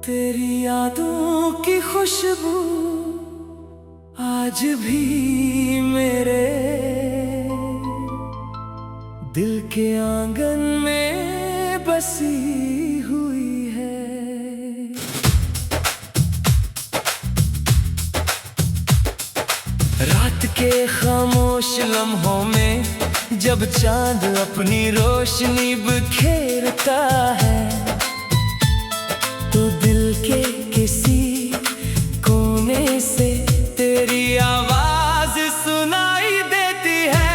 तेरी यादों की खुशबू आज भी मेरे दिल के आंगन में बसी हुई है। रात के खामोश लम्हों में जब चांद अपनी रोशनी बिखेरता है, तो दिल के किसी कोने से तेरी आवाज सुनाई देती है।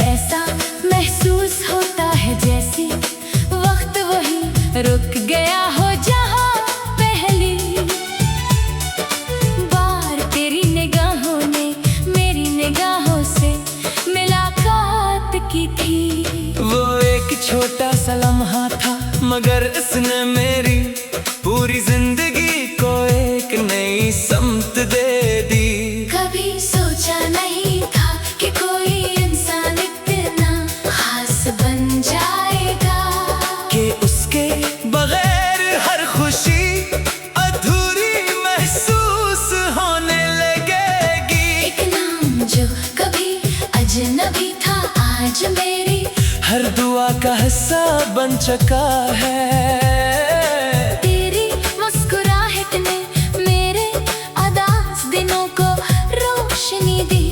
ऐसा महसूस होता है जैसे वक्त वही रुक गया हो, जहाँ पहली बार तेरी निगाहों ने मेरी निगाहों से मुलाकात की थी। वो एक छोटा सा लम्हा था, मगर इसने मेरी पूरी जिंदगी को एक नई समत दे दी। कभी सोचा नहीं था कि कोई इंसान इतना खास बन जाएगा, कि उसके बगैर हर खुशी अधूरी महसूस होने लगेगी। एक नाम जो कभी अजनबी था आज मेरी हर दुआ का हिस्सा बन चुका है। तेरी मुस्कुराहट ने मेरे उदास दिनों को रोशनी दी।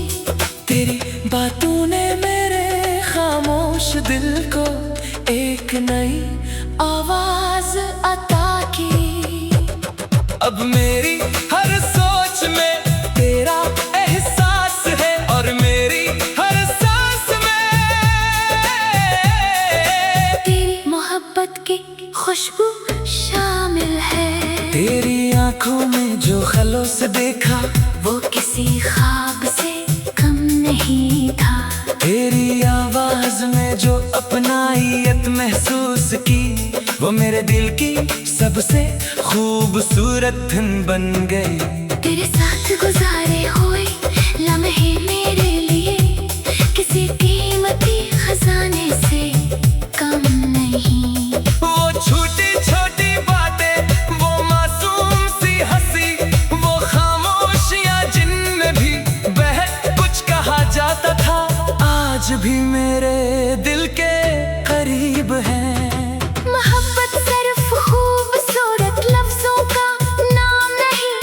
तेरी बातों ने मेरे खामोश दिल को एक नई आवाज अता की। अब मेरी हर सोच में तेरा एहसास है, और मेरी हर सांस में तेरी मोहब्बत की खुशबू शामिल है। तेरी आंखों में जो खलो से देखा, वो किसी ख्वाब से कम नहीं था। तेरी आवाज में जो अपनाइयत महसूस की, वो मेरे दिल की सबसे खूबसूरत धुन बन गई। तेरे साथ गुजारे हुए लम्हे मेरे लिए किसी कीमती खजाने से कम नहीं। वो छोटी छोटी बातें, वो मासूम सी हंसी, वो खामोशियां जिनमें भी बहुत कुछ कहा जाता था, आज भी मेरे दिल के करीब है। मोहब्बत सिर्फ खूबसूरत लफ्जों का नाम नहीं,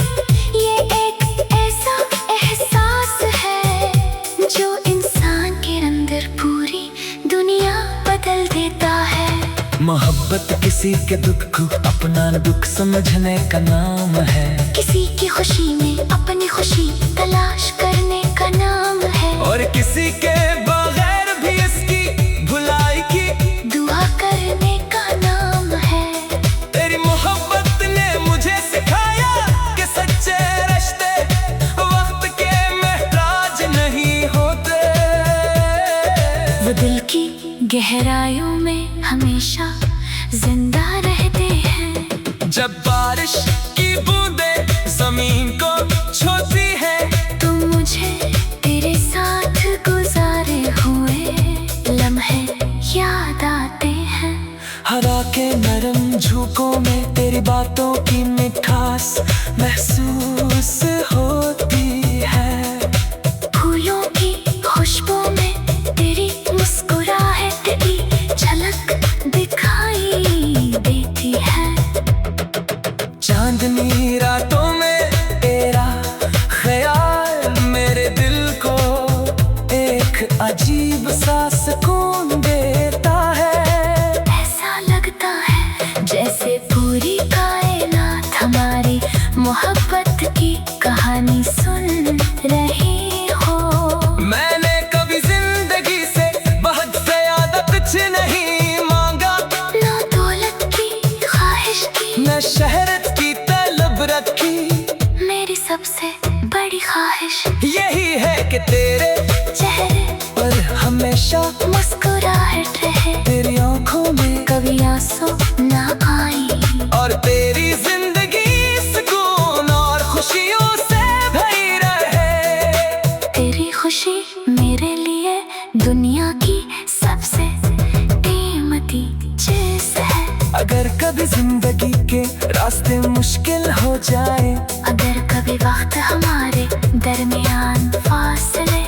ये एक ऐसा एहसास है जो इंसान के अंदर पूरी दुनिया बदल देता है। मोहब्बत किसी के दुख को अपना दुख समझने का नाम है, किसी की खुशी में अपनी खुशी तलाश करने का नाम है, और किसी के बगैर भी इसकी भुलाई की दुआ करने का नाम है। तेरी मोहब्बत ने मुझे सिखाया कि सच्चे रिश्ते वक्त के महताज नहीं होते। वो दिल की गहराइयों में हमेशा जिंदा रहते हैं। जब बारिश की बूंदें जमीन को छूती है, तो मुझे तेरे साथ गुजारे हुए लम्हे याद आते हैं। हवा के नरम झोंकों में तेरी बातों की मिठास महसूस होती है। फूलों की खुशबू में तेरी मुस्कुराहट की झलक दिखाई देती है। चांदनी रातों में तेरा ख्याल मेरे दिल को एक अजीब सा सुकून देता है। ऐसा लगता है जैसे पूरी कायनात हमारी मोहब्बत की कहानी सुन रही हो। मैंने कभी जिंदगी से बहुत ज्यादा कुछ नहीं मांगा, ना दौलत की ख्वाहिश की, न शहरत की तलब रखी। मेरी सबसे बड़ी ख्वाहिश यही है कि तेरे चेहरे पर हमेशा मुस्कुराहट रहे, तेरी आंखों में कभी आंसू ना आए, और तेरी जिंदगी सुकून और खुशियों से भरी रहे। तेरी खुशी मेरे लिए दुनिया की सबसे कीमती चीज है। अगर कभी जिंदगी के रास्ते मुश्किल हो जाए, अगर कभी वक्त हमारे दरमियान फासले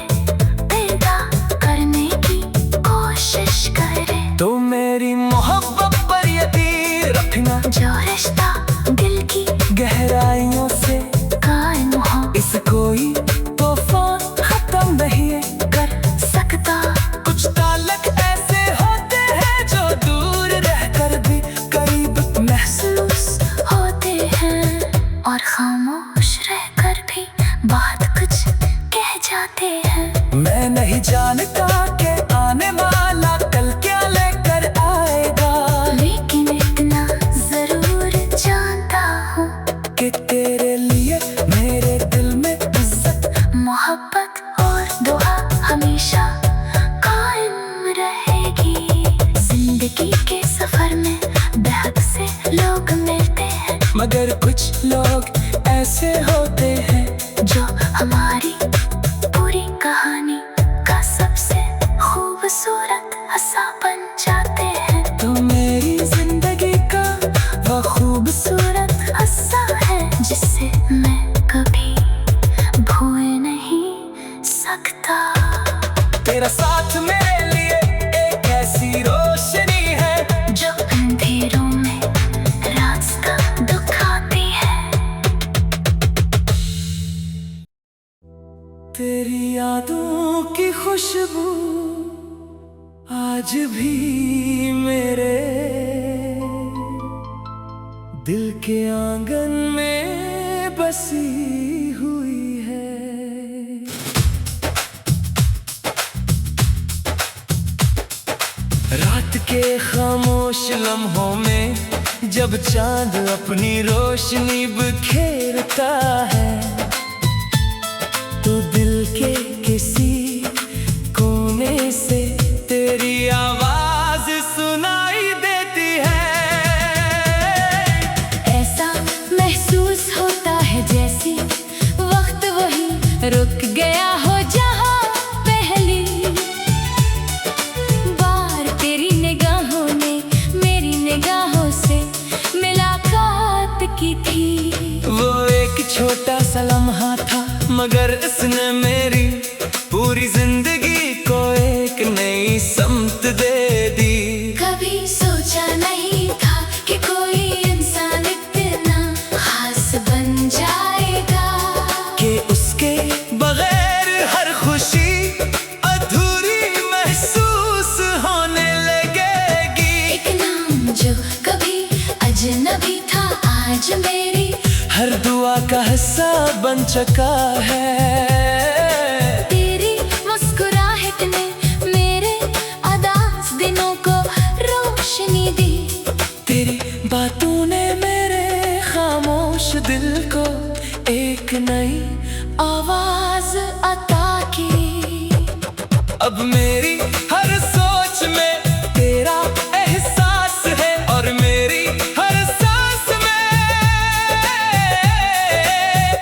पैदा करने की कोशिश करे, तो मेरी मोहब्बत पर यकीन रखना, जो रिश्ता दिल की गहराइयों से कायम हो, इस कोई तूफान खत्म नहीं कर सकता। कुछ ताल्लुक ऐसे होते हैं जो दूर रहकर भी करीब महसूस होते हैं और खामोश रहकर भी बहुत कुछ कह जाते हैं। मैं नहीं जानता कि आने वाला कल क्या लेकर आएगा, लेकिन इतना जरूर जानता हूँ कि तेरे लिए मेरे दिल में इज्जत, मोहब्बत और दुआ हमेशा कायम रहेगी। जिंदगी के सफर में बहुत से लोग मिलते हैं, मगर कुछ लोग ऐसे होते हैं जो हमारी पूरी कहानी का सबसे खूबसूरत हिस्सा बन जाते हैं। तो मेरी जिंदगी का वो खूबसूरत हिस्सा है जिसे मैं कभी भूल नहीं सकता। तेरा साथ मेरे लिए एक ऐसी रोशनी है जो अंधेरों में रास्ता दिखाती है। तेरी यादों की खुशबू आज भी मेरे दिल के आंगन में बसी हुई है। रात के खामोश लम्हों में जब चांद अपनी रोशनी बिखेरता है, तो दिल के किसी कोने से तेरी आवाज सुनाई देती है। ऐसा महसूस होता है जैसे वक्त वही रुक गया हो जहाँ पहली बार तेरी निगाहों ने मेरी निगाहों से मुलाकात की थी। वो एक छोटा सा लम्हा था, मगर इसने मेरी पूरी जिंदगी को एक नई समत दे दी। कभी सोचा नहीं था कि कोई इंसान इतना खास बन जाएगा, कि उसके बगैर हर खुशी अधूरी महसूस होने लगेगी। एक नाम जो कभी अजनबी था आज मेरी हर दुआ का हिस्सा बन चुका है। तेरी मुस्कुराहट ने मेरे उदास दिनों को रोशनी दी। तेरी बातों ने मेरे खामोश दिल को एक नई आवाज अता की। अब मेरी हर सोच में तेरा एहसास है, और मेरी हर सांस में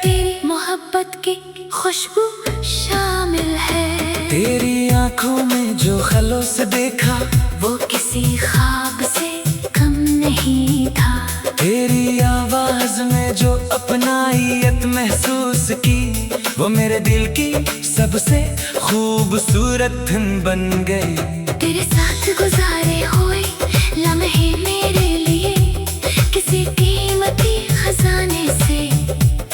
तेरी मोहब्बत की खुशबू शामिल है। तेरी आंखों में जो खलोस देखा, वो किसी ख्वाब से कम नहीं था। तेरी आवाज में जो अपनाइयत महसूस की, वो मेरे दिल की सबसे खूबसूरत धुन बन गई। तेरे साथ गुजारे हुए लम्हे मेरे लिए किसी कीमती खजाने से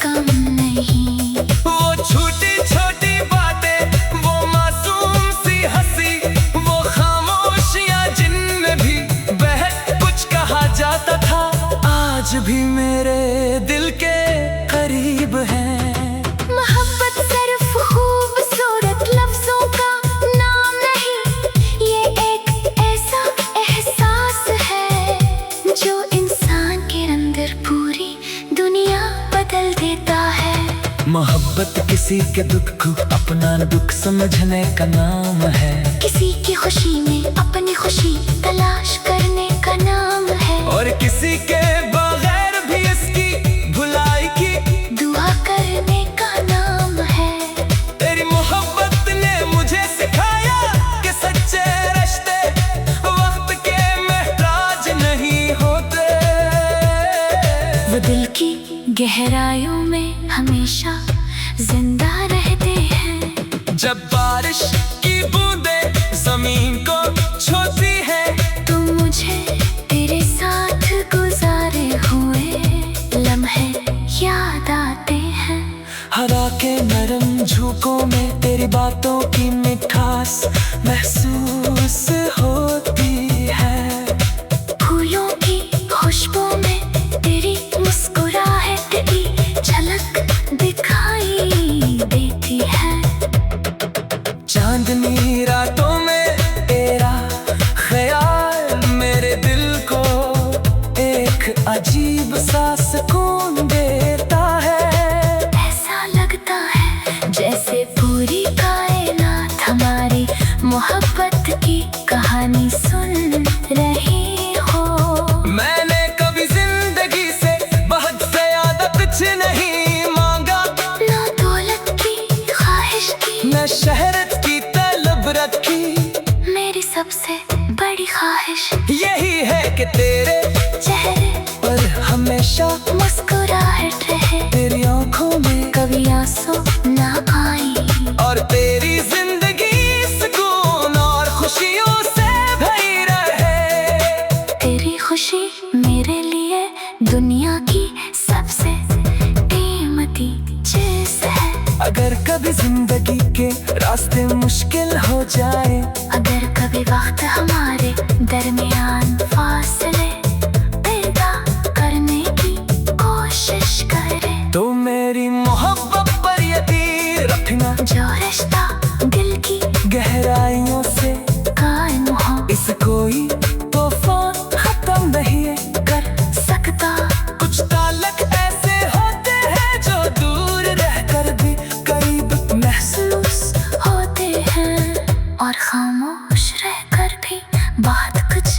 कम नहीं। वो छोटी छोटी बातें, वो मासूम सी हंसी, वो खामोशियां जिनमें भी बहुत कुछ कहा जाता था, आज भी मेरे दिल के करीब है। मोहब्बत सिर्फ खूबसूरत लफ्जों का नाम नहीं, ये एक ऐसा एहसास है जो इंसान के अंदर पूरी दुनिया बदल देता है। मोहब्बत किसी के दुख को अपना दुख समझने का नाम है, किसी की खुशी में अपनी खुशी तलाश करने का नाम है, और किसी के बगैर भी इसकी भुलाई की दुआ करने का नाम है। तेरी मोहब्बत ने मुझे सिखाया कि सच्चे रिश्ते वक्त के महताज नहीं होते। गहराइयों में हमेशा जिंदा रहते हैं। जब बारिश की बूंदें जमीन को छूती है, तो मुझे तेरे साथ गुजारे हुए लम्हे याद आते हैं। हवा के नरम झोंकों में तेरी बातों की मिठास महसूस होती है। फूलों की खुशबू में तेरी मुस्कुराहट की झलक दिखाई देती है। चांदनी रातों में तेरा ख्याल मेरे दिल को एक अजीब सा सुकून देता है। ऐसा लगता है जैसे पूरी कायनात हमारी मोहब्बत की कहानी सुन रही हो। मैंने कभी जिंदगी से बहुत ज्यादा कुछ नहीं मांगा, ना दौलत की ख्वाहिश की, न शहरत की तलब रखी। मेरी सबसे बड़ी ख्वाहिश यही है कि तेरे चेहरे पर हमेशा मुस्कुराहट रहे, तेरी आंखों में कभी आंसू ना आए, और तेरी जिंदगी सुकून और खुशियों से भरी रहे। तेरी खुशी मेरे लिए दुनिया की सबसे कीमती चीज है। अगर कभी जिंदगी के रास्ते मुश्किल हो जाए, अगर कभी वक्त हमारे दरमियान फासले पैदा करने की कोशिश करे, तो मेरी मोहब्बत पर यकीन रखना, जो रिश्ता दिल की गहराइयों से कायम हो, इस कोई तूफान खत्म नहीं कर सकता। कुछ ताल्लुक ऐसे होते हैं जो दूर रहकर भी करीब महसूस होते हैं, और खामोश रहकर भी बहुत कुछ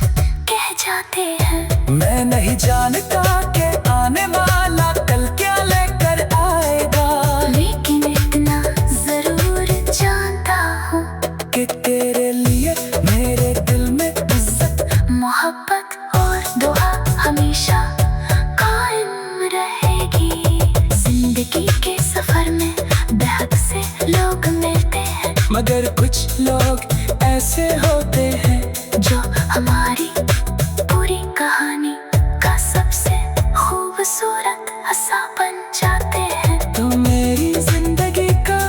कह जाते हैं। मैं नहीं जानता कि आने वाला कल क्या लेकर आएगा, लेकिन इतना जरूर जानता हूँ कि तेरे लिए मेरे दिल में इज्जत, मोहब्बत और दुआ हमेशा कायम रहेगी। जिंदगी के सफर में बहुत से लोग मिलते हैं, मगर कुछ लोग ऐसे होते हैं जो हमारी पूरी कहानी का सबसे खूबसूरत हिस्सा बन जाते हैं। तो मेरी जिंदगी का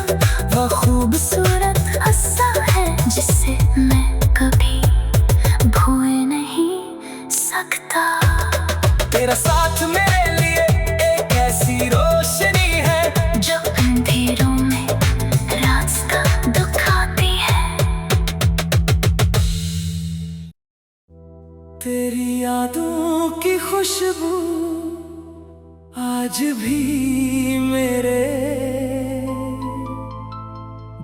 वो खूबसूरत हिस्सा है जिसे मैं कभी भूल नहीं सकता। तेरा साथ मेरे लिए एक ऐसी रोशनी है जो अंधेरों में रास्ता दिखाती है। तेरी यादों की खुशबू आज भी मेरे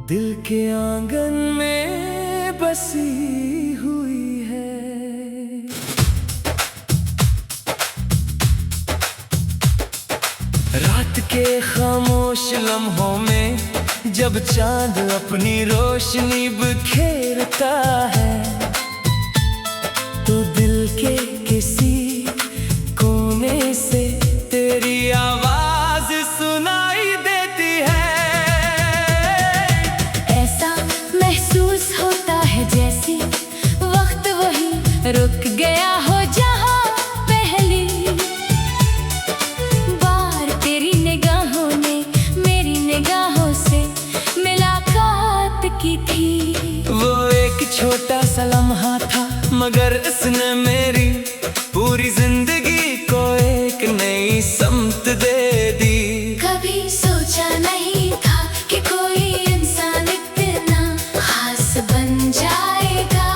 दिल के आंगन में बसी हुई है। रात के खामोश लम्हों में जब चांद अपनी रोशनी बिखेरता है, तो दिल के किसी कोने से तेरी आवाज सुनाई देती है। ऐसा महसूस होता है जैसे वक्त वही रुक गया हो, जहाँ पहली बार तेरी निगाहों ने मेरी निगाहों से मुलाकात की थी। वो एक छोटा सा लम्हा था, मगर इसने मेरी पूरी जिंदगी को एक नई समत दे दी। कभी सोचा नहीं था कि कोई इंसान इतना खास बन जाएगा,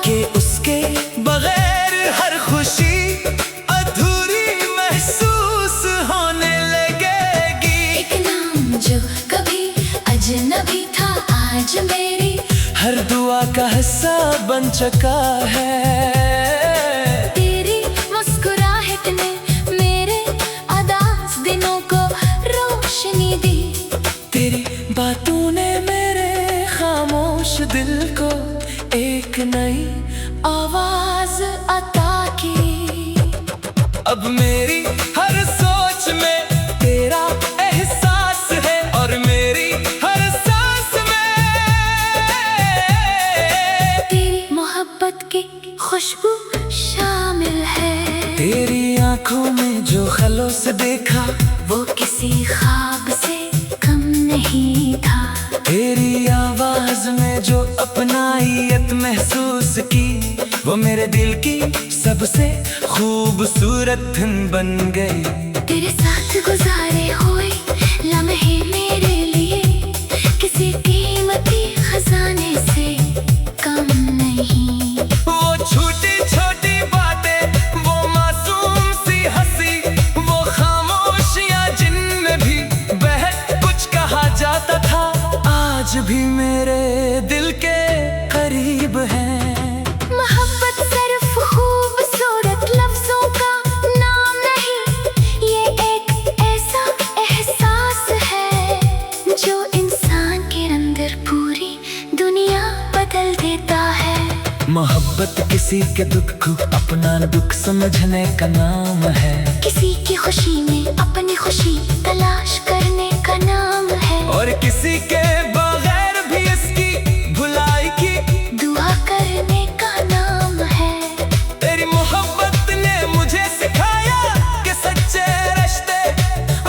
कि उसके बगैर हर खुशी अधूरी महसूस होने लगेगी। एक नाम जो कभी अजनबी था आज मेरी हर दुआ का हिस्सा बन चुका है। तेरी मुस्कुराहट ने मेरे उदास दिनों को रोशनी दी। तेरी बातों ने मेरे खामोश दिल को एक नई अब मेरी हर सोच में खुशबू शामिल है। तेरी आंखों में जो खलों से देखा वो किसी ख्वाब से कम नहीं था। तेरी आवाज में जो अपनाइयत महसूस की वो मेरे दिल की सबसे खूबसूरत धुन बन गई। तेरे साथ गुजारे हुए लम्हे मेरे लिए किसी कीमती खजाने से कम नहीं। वो छोटी छोटी बातें, वो मासूम सी हंसी, वो खामोशियां जिनमें भी बहुत कुछ कहा जाता था, आज भी मेरे दिल के करीब है। मोहब्बत सिर्फ खूबसूरत लफ्जों का नाम नहीं, ये एक ऐसा एहसास है जो इंसान के अंदर पूरी दुनिया बदल देता है। मोहब्बत किसी के दुख को अपना दुख समझने का नाम है। किसी की खुशी में अपनी खुशी तलाश करने का नाम है। और किसी के बगैर भी इसकी भुलाई की दुआ करने का नाम है। तेरी मोहब्बत ने मुझे सिखाया कि सच्चे रिश्ते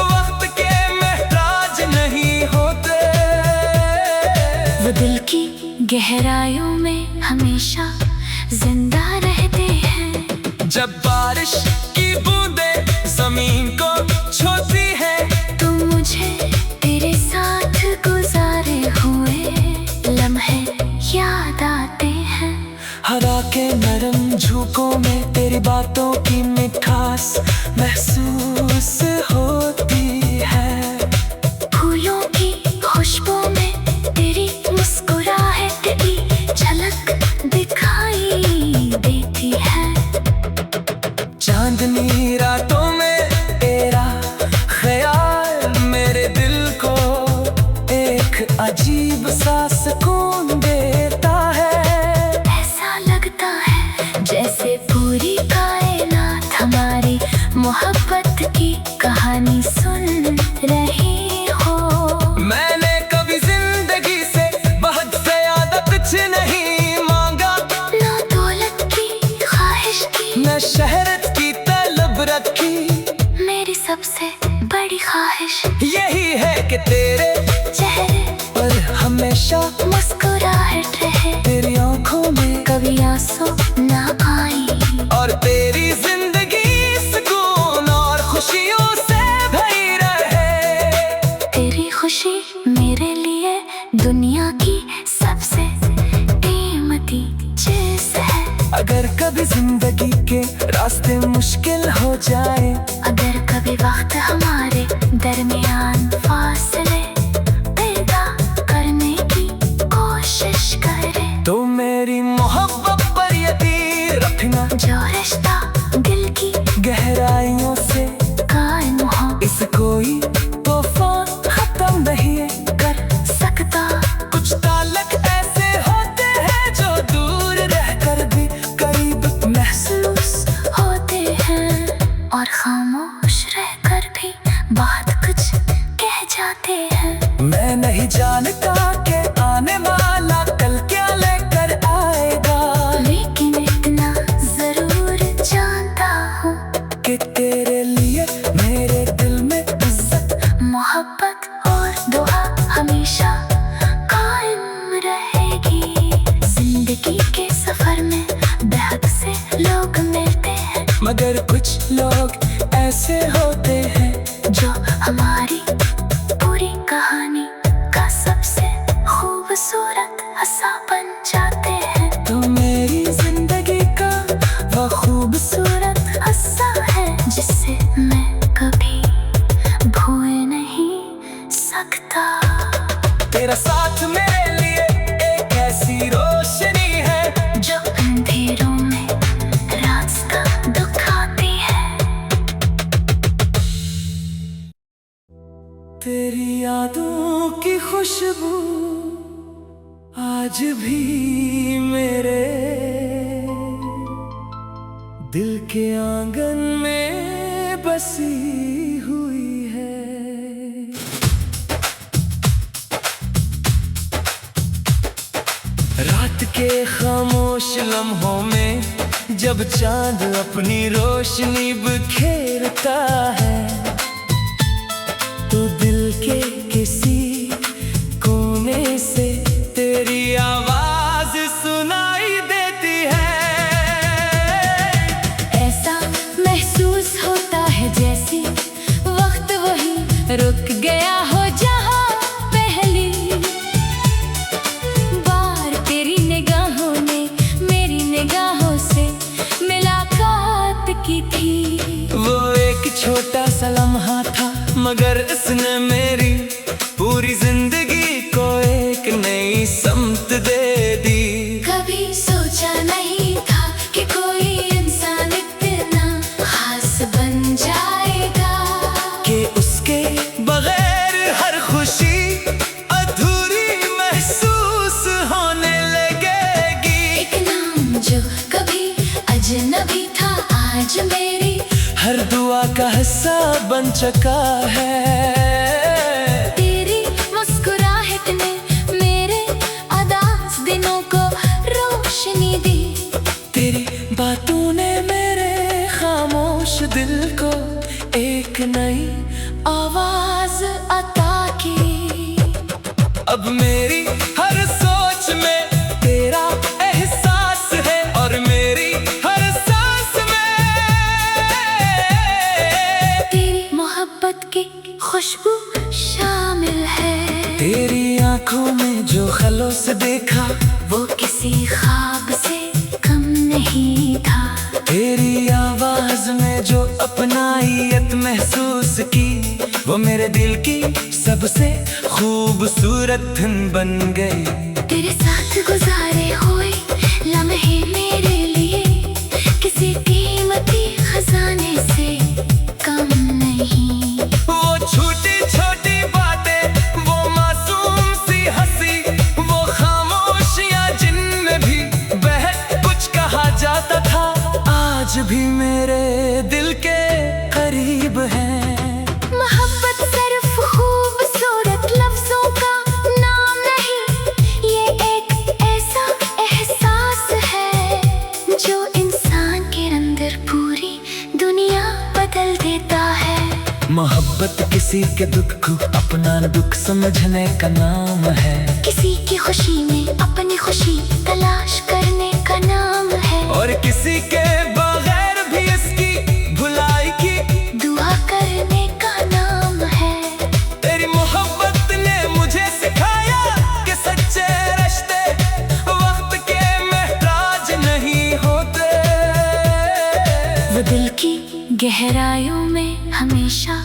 वक्त के महताज नहीं होते। वो दिल की गहराइयों में हमेशा जिंदा रहते हैं। जब बारिश की बूंदें जमीन को छूती है तो मुझे तेरे साथ गुजारे हुए लम्हे याद आते हैं। हवा के नरम झोंकों में तेरी बातों की मिठास महसूस होती है। फूलों की खुशबू में तेरी मुस्कुराहट की झलक दिखाई देती है। चांदनी रातों में तेरा ख्याल मेरे दिल को एक अजीब सा सुकून देता है। ऐसा लगता है जैसे पूरी कायनात हमारी मोहब्बत की कहानी सुन रही हो। मैंने कभी जिंदगी से बहुत ज्यादा कुछ नहीं मांगा, ना दौलत की ख्वाहिश की, न शहरत की तलब रखी। मेरी सबसे बड़ी ख्वाहिश यही है कि तेरे चेहरे पर हमेशा मुस्कुराहट रहे। तेरी आंखों में कभी आंसू ना आए और तेरी जिंदगी सुकून और खुशियों से भरी रहे। तेरी खुशी मेरे लिए दुनिया की सबसे कीमती चीज है। अगर कभी जिंदगी के रास्ते मुश्किल हो जाए, अगर कभी वक्त हमारे दरमियान फासले पैदा करने की कोशिश करे, तो मेरी मोहब्बत पर यकीन रखना। जो रिश्ता दिल की गहराइयों से कायम हो, इस कोई तूफान खत्म नहीं कर सकता। कुछ ताल्लुक ऐसे होते हैं जो दूर रहकर भी करीब महसूस होते हैं और खामोश रहकर भी बहुत कुछ कह जाते हैं। मैं नहीं जानता कि आने वाला कल क्या लेकर आएगा, लेकिन इतना जरूर जानता हूँ कि तेरे लिए मेरे दिल में इज्जत मोहब्बत और दुआ हमेशा कायम रहेगी। जिंदगी के सफर में बहुत से लोग मिलते हैं, मगर कुछ लोग ऐसे होते हैं जो हमारी पूरी कहानी का सबसे खूबसूरत हिस्सा बन जाते हैं। तो मेरी जिंदगी का वो खूबसूरत सूरत हिस्सा है जिसे मैं कभी भूल नहीं सकता। तेरा साथ मेरे लिए एक ऐसी रोशनी है जो अंधेरों में रास्ता दिखाती है। तेरी यादों की खुशबू आज भी मेरे दिल के आंगन में बसी हुई है। रात के खामोश लम्हों में जब चांद अपनी रोशनी बिखेरता है तो दिल के किसी कोने से तेरी आवाज सुनाई देती है। ऐसा महसूस होता है जैसे वक्त वही रुक गया हो जहाँ पहली बार तेरी निगाहों ने मेरी निगाहों से मुलाकात की थी। वो एक छोटा सा लम्हा था मगर इसने मेरी पूरी जिंदगी को एक नई समत दे दी। कभी सोचा नहीं था कि कोई इंसान इतना खास बन जाएगा कि उसके बगैर हर खुशी अधूरी महसूस होने लगेगी। एक नाम जो कभी अजनबी था आज मेरी हर दुआ का हिस्सा बन चुका है। तेरी मुस्कुराहट ने मेरे उदास दिनों को रोशनी दी। तेरी बातों ने मेरे खामोश दिल को एक नई आवाज अता की। अब मेरी हर सोच में तेरा एहसास है और मेरी हर सांस में तेरी मोहब्बत की खुशबू शामिल है। तेरी आंखों में जो खलोस देखा वो किसी ख्वाब से कम नहीं था। तेरी आवाज में जो अपनाइयत महसूस की वो मेरे दिल की सबसे खूबसूरत धुन बन गई। तेरे साथ गुजारे हुए लम्हे मेरे लिए किसी कीमती खजाने से कम नहीं। वो छोटी छोटी बातें, वो मासूम सी हंसी, वो खामोशियां जिनमें भी बहक कुछ कहा जाता था आज भी मेरे दिल के करीब है। मोहब्बत सिर्फ खूबसूरत लफ्जों का नाम नहीं, ये एक ऐसा एहसास है जो इंसान के अंदर पूरी दुनिया बदल देता है। मोहब्बत किसी के दुख को अपना दुख समझने का नाम है। किसी की खुशी में अपनी खुशी तलाश करने का नाम है। और किसी के बगैर भी इसकी भुलाई की दुआ करने का नाम है। तेरी मोहब्बत ने मुझे सिखाया कि सच्चे रिश्ते वक्त के महताज नहीं होते। वो दिल की गहराइयों में हमेशा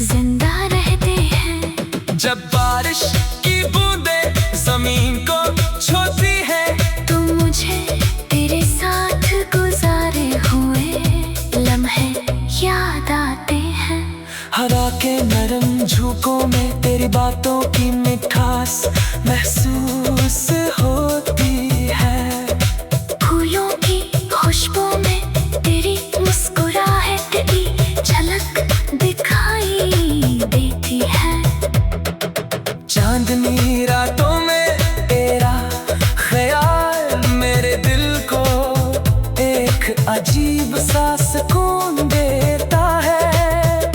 जिंदा रहते हैं। जब बारिश की बूंदें जमीन को छूती है तो मुझे तेरे साथ गुजारे हुए लम्हे याद आते हैं। हवा के नरम झोंकों में तेरी बातों की मिठास महसूस होती है। फूलों की खुशबू में तेरी मुस्कुराहट की झलक दिखाई देती है। चांदनी रातों में तेरा ख्याल मेरे दिल को एक अजीब सा सुकून देता है।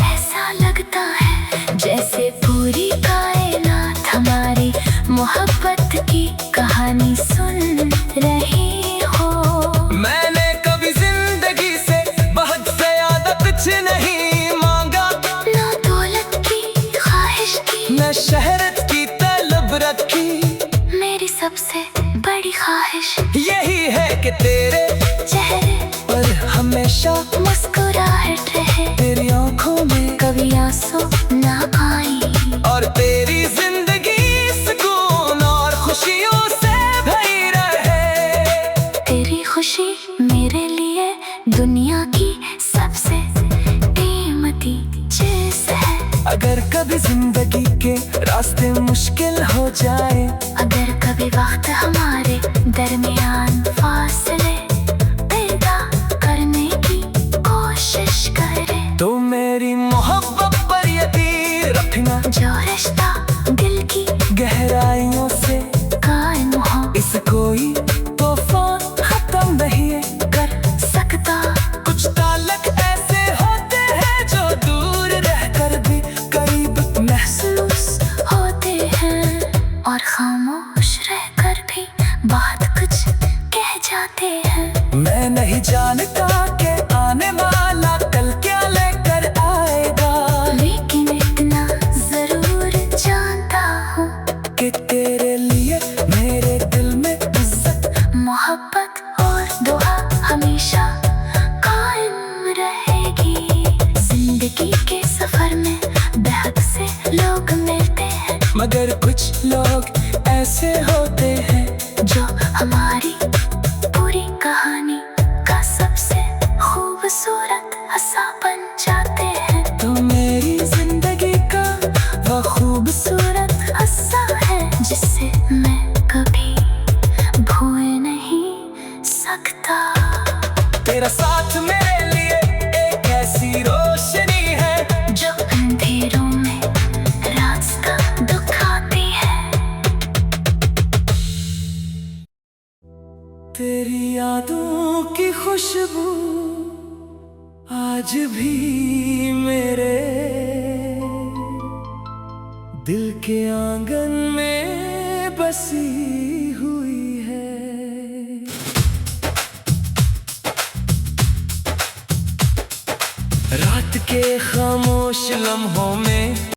ऐसा लगता है जैसे पूरी कायनात हमारी मोहब्बत की कहानी सुन रही हो। मैंने कभी जिंदगी से बहुत ज्यादा कुछ नहीं मांगा, ना दौलत की ख्वाहिश की, न शहरत की तलब रखी। मेरी सबसे बड़ी ख्वाहिश यही है कि तेरे चेहरे पर हमेशा मुस्कुराहट रहे। तेरी आंखों में कभी आंसू ना आए और तेरी जिंदगी सुकून और खुशियों से भरी रहे। तेरी खुशी मेरे लिए दुनिया की सबसे कीमती चीज है। अगर कभी जिंदगी के रास्ते मुश्किल हो जाए, अगर कभी वक्त हमारे दरमियान फासले पैदा करने की कोशिश करे तो मेरी मोहब्बत पर यकीन रखना। जो रिश्ता दिल की गहराइयों से कायम हो इस कोई तूफान खत्म नहीं कर सकता। कुछ लोग ऐसे होते हैं जो हमारी पूरी कहानी का सबसे खूबसूरत हिस्सा बन जाते हैं। तो मेरी जिंदगी का वो खूबसूरत हिस्सा है जिसे मैं कभी भूल नहीं सकता। तेरा साथ मेरे लिए एक ऐसी रोशनी है जो अंधेरों में रास्ता दिखाती है। तेरी यादों की खुशबू आज भी मेरे दिल के आंगन में बसी हुई है। रात के खामोश लम्हों में